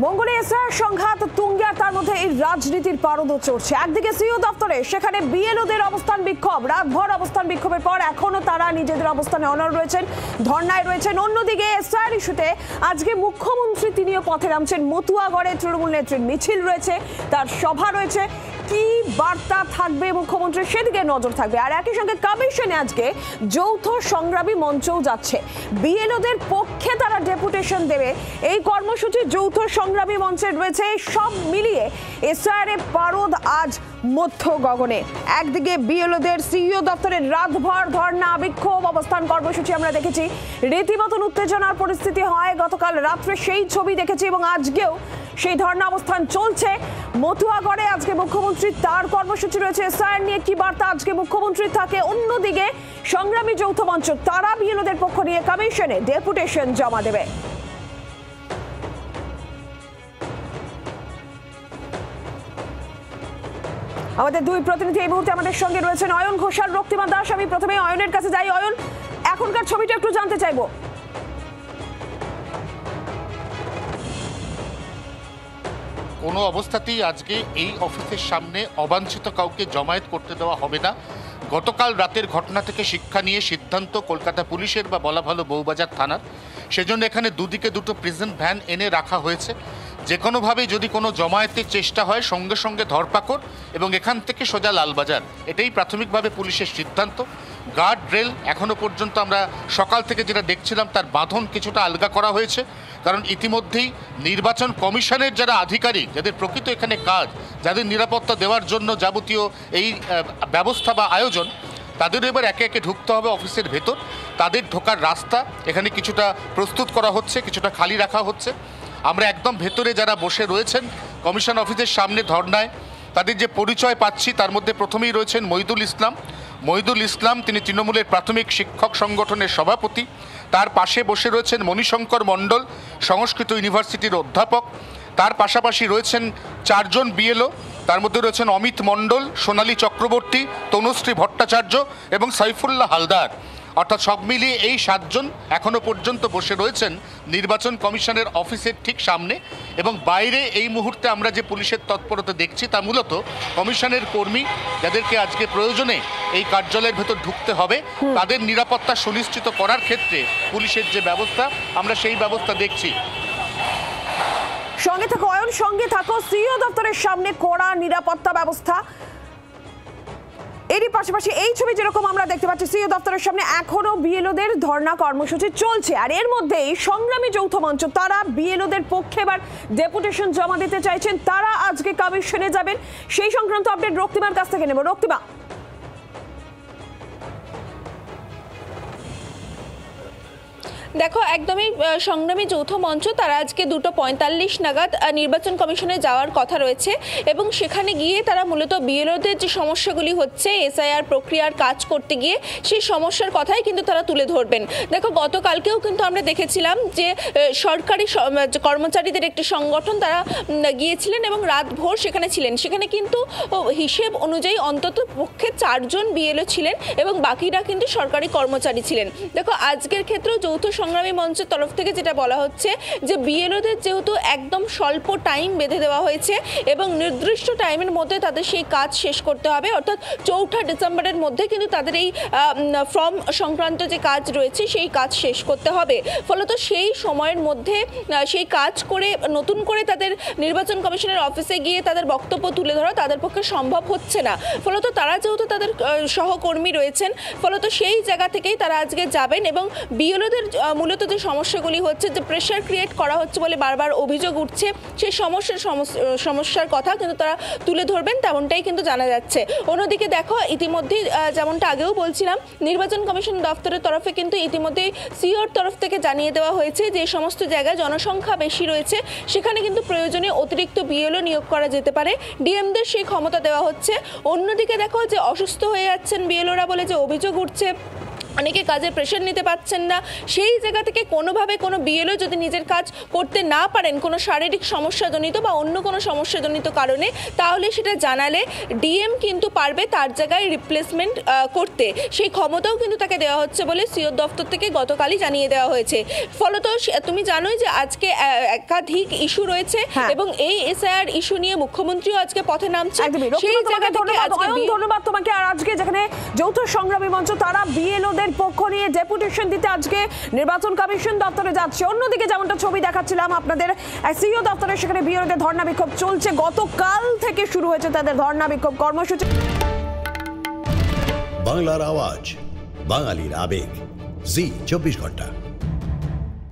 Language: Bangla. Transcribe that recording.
মঙ্গলে এসআর সংঘাত তুঙ্গে আর তার মধ্যে এই রাজনীতির পারদ চলছে। একদিকে সিইও দপ্তরে সেখানে বিএলওদের অবস্থান বিক্ষোভ, রাতভর অবস্থান বিক্ষোভের পর এখনো তারা নিজেদের অবস্থানে অনড় রয়েছেন, ধর্নায় রয়েছেন। অন্যদিকে এসআর ইস্যুতে আজকে মুখ্যমন্ত্রী তিনিও পথে নামছেন। মতুয়াগড়ে তৃণমূল নেত্রীর মিছিল রয়েছে, তার সভা রয়েছে। কি বার্তা থাকবে মুখ্যমন্ত্রীর সেদিকে নজর থাকবে। আর একই সঙ্গে কমিশনে আজকে যৌথ সংগ্রামী মঞ্চও যাচ্ছে, বিএলওদের পক্ষে তারা ডেপুটেশন দেবে। এই কর্মসূচি যৌথ সংগ্রামী মঞ্চের রয়েছে। সব মিলিয়ে এসআর এর পারদ আজ মধ্য গগনে। একদিকে বিএলওদের সিইও দপ্তরের রাতভর ধর্ণা, বিক্ষোভ, অবস্থান কর্মসূচি আমরা দেখেছি। রীতিমতন উত্তেজনার পরিস্থিতি হয় গতকাল রাত্রে, সেই ছবি দেখেছি এবং আজকেও সেই ধর্ণা অবস্থান চলছে। মতুয়াগড়ে আজকে মুখ্যমন্ত্রী তার কর্মসূচি রয়েছে। এসআর নিয়ে কি বার্তা আজকে মুখ্যমন্ত্রীর থাকে। অন্যদিকে সংগ্রামী যৌথ মঞ্চ তারা বিএলওদের পক্ষ নিয়ে কমিশনে ডেপুটেশন জমা দেবে। আমাদের দুই প্রতিনিধি এই মুহূর্তে আমাদের সঙ্গে রয়েছেন, অয়ন ঘোষাল, রক্তিমা দাস। আমি প্রথমে অয়নের কাছে যাই। অয়ন, এখনকার ছবিটা একটু জানতে চাইবো। কোনো অবস্থাতেই আজকে এই অফিসের সামনে অবাঞ্ছিত কাউকে জমায়েত করতে দেওয়া হবে না। গতকাল রাতের ঘটনা থেকে শিক্ষা নিয়ে সিদ্ধান্ত কলকাতা পুলিশের বা বলা ভালো বউবাজার থানার। সেজন্য এখানে দুদিকে দুটো প্রিজন ভ্যান এনে রাখা হয়েছে। যে কোনোভাবেই যদি কোনো জমায়েতের চেষ্টা হয় সঙ্গে সঙ্গে ধরপাকড় এবং এখান থেকে সোজা লালবাজার, এটাই প্রাথমিকভাবে পুলিশের সিদ্ধান্ত। গার্ড রেল এখনও পর্যন্ত আমরা সকাল থেকে যেটা দেখছিলাম তার বাঁধন কিছুটা আলগা করা হয়েছে, কারণ ইতিমধ্যেই নির্বাচন কমিশনের যারা আধিকারিক, যাদের প্রকৃত এখানে কাজ, যাদের নিরাপত্তা দেওয়ার জন্য যাবতীয় এই ব্যবস্থা বা আয়োজন, তাদের এবার একে একে ঢুকতে হবে অফিসের ভেতর। তাদের ঢোকার রাস্তা এখানে কিছুটা প্রস্তুত করা হচ্ছে, কিছুটা খালি রাখা হচ্ছে। আমরা একদম ভেতরে যারা বসে রয়েছেন কমিশন অফিসের সামনে ধর্নায়, তাদের যে পরিচয় পাচ্ছি তার মধ্যে প্রথমেই রয়েছেন মইদুল ইসলাম। মইদুল ইসলাম তিনি তৃণমূলের প্রাথমিক শিক্ষক সংগঠনের সভাপতি। তার পাশে বসে রয়েছেন মণিশঙ্কর মণ্ডল, সংস্কৃত ইউনিভার্সিটির অধ্যাপক। তার পাশাপাশি রয়েছেন চারজন বিএলও, তার মধ্যে রয়েছেন অমিত মণ্ডল, সোনালী চক্রবর্তী, তনুশ্রী ভট্টাচার্য এবং সাইফুল্লাহ হালদার। অর্থাৎ সব মিলিয়ে এই 7 জন এখনও পর্যন্ত বসে রয়েছেন নির্বাচন কমিশনের অফিসের ঠিক সামনে। এবং বাইরে এই মুহূর্তে আমরা যে পুলিশের তৎপরতা দেখছি তা মূলত কমিশনের কর্মী, যাদেরকে আজকে প্রয়োজনে এই কার্যালয়ের ভেতর ঢুকতে হবে, তাদের নিরাপত্তা সুনিশ্চিত করার ক্ষেত্রে পুলিশের যে ব্যবস্থা, আমরা সেই ব্যবস্থা দেখছি। সঙ্গে থাকো অয়ন, সঙ্গে থাকো। সিইও দপ্তরের সামনে কড়া নিরাপত্তা ব্যবস্থা। এরই পাশাপাশি এই ছবি যেরকম আমরা দেখতে পাচ্ছি, সিইও দপ্তরের সামনে এখনো বিএলওদের ধর্ণা কর্মসূচি চলছে। আর এর মধ্যেই সংগ্রামী যৌথ মঞ্চ তারা বিএলওদের পক্ষে এবার ডেপুটেশন জমা দিতে চাইছেন। তারা আজকে কমিশনে যাবেন। সেই সংক্রান্ত আপডেট রক্তিমার কাছ থেকে নেব। রক্তিমা, দেখো, একদমই সংগ্রামী যৌথ মঞ্চ তারা আজকে 2:45 নাগাদ নির্বাচন কমিশনে যাওয়ার কথা রয়েছে এবং সেখানে গিয়ে তারা মূলত বিএলওদের যে সমস্যাগুলি হচ্ছে এসআইআর প্রক্রিয়ার কাজ করতে গিয়ে সেই সমস্যার কথাই কিন্তু তারা তুলে ধরবেন। দেখো, গতকালকেও কিন্তু আমরা দেখেছিলাম যে সরকারি কর্মচারীদের একটি সংগঠন তারা গিয়েছিলেন এবং রাতভর সেখানে ছিলেন। সেখানে কিন্তু হিসেব অনুযায়ী অন্তত পক্ষে 4 জন বিএলও ছিলেন এবং বাকিরা কিন্তু সরকারি কর্মচারী ছিলেন। দেখো, আজকের ক্ষেত্রেও যৌথ সংগ্রামী মঞ্চের তরফ থেকে যেটা বলা হচ্ছে যে বিএলওদের যেহেতু একদম স্বল্প টাইম বেঁধে দেওয়া হয়েছে এবং নির্দিষ্ট টাইমের মধ্যে তাদের সেই কাজ শেষ করতে হবে, অর্থাৎ 4 ডিসেম্বরের মধ্যে কিন্তু তাদের এই ফর্ম সংক্রান্ত যে কাজ রয়েছে সেই কাজ শেষ করতে হবে। ফলত সেই সময়ের মধ্যে সেই কাজ করে নতুন করে তাদের নির্বাচন কমিশনের অফিসে গিয়ে তাদের বক্তব্য তুলে ধরা তাদের পক্ষে সম্ভব হচ্ছে না। ফলত তারা যেহেতু তাদের সহকর্মী রয়েছেন, ফলত সেই জায়গা থেকেই তারা আজকে যাবেন এবং বিএলওদের মূলত যে সমস্যাগুলি হচ্ছে, যে প্রেশার ক্রিয়েট করা হচ্ছে বলে বারবার অভিযোগ উঠছে, সেই সমস্যার কথা কিন্তু তারা তুলে ধরবেন, তেমনটাই কিন্তু জানা যাচ্ছে। অন্যদিকে দেখো, ইতিমধ্যেই যেমনটা আগেও বলছিলাম, নির্বাচন কমিশন দপ্তরের তরফে কিন্তু ইতিমধ্যেই সিওর তরফ থেকে জানিয়ে দেওয়া হয়েছে যে সমস্ত জায়গায় জনসংখ্যা বেশি রয়েছে সেখানে কিন্তু প্রয়োজনে অতিরিক্ত বিএলও নিয়োগ করা যেতে পারে, ডিএমদের সেই ক্ষমতা দেওয়া হচ্ছে। অন্যদিকে দেখো, যে অসুস্থ হয়ে যাচ্ছেন বিএলওরা বলে যে অভিযোগ উঠছে, অনেকে কাজের প্রেশার নিতে পারছেন না, সেই জায়গা থেকে কোনোভাবে কোনো বিএলও যদি নিজের কাজ করতে না পারেন কোনো শারীরিক সমস্যাজনিত বা অন্য কোনো সমস্যাজনিত কারণে, তাহলে সেটা জানালে ডিএম কিন্তু পারবে তার জায়গায় রিপ্লেসমেন্ট করতে। সেই ক্ষমতাও কিন্তু তাকে দেওয়া হচ্ছে বলে সিও দপ্তর থেকে গতকালই জানিয়ে দেওয়া হয়েছে। ফলত তুমি জানোই যে আজকে একাধিক ইস্যু রয়েছে এবং এই এসআইআর ইস্যু নিয়ে মুখ্যমন্ত্রীও আজকে পথে নামছে। সেই জায়গা থেকে ধন্যবাদ তোমাকে। আর আজকে যেখানে যৌথ সংগ্রামী মঞ্চ তারা বিএলওদের পক্ষ নিয়ে ডেপুটেশন দিতে আজকে নির্বাচন কমিশন দপ্তরে যাচ্ছে, অন্যদিকে যেমনটা ছবি দেখাচ্ছিলাম আপনাদের সিও দপ্তরে, সেখানে বিএলওদের ধর্ণা বিক্ষোভ চলছে। গতকাল থেকে শুরু হয়েছে তাদের ধর্ণা বিক্ষোভ কর্মসূচি। বাংলার আওয়াজ, বাঙালির আবেগ, জি 24 ঘন্টা।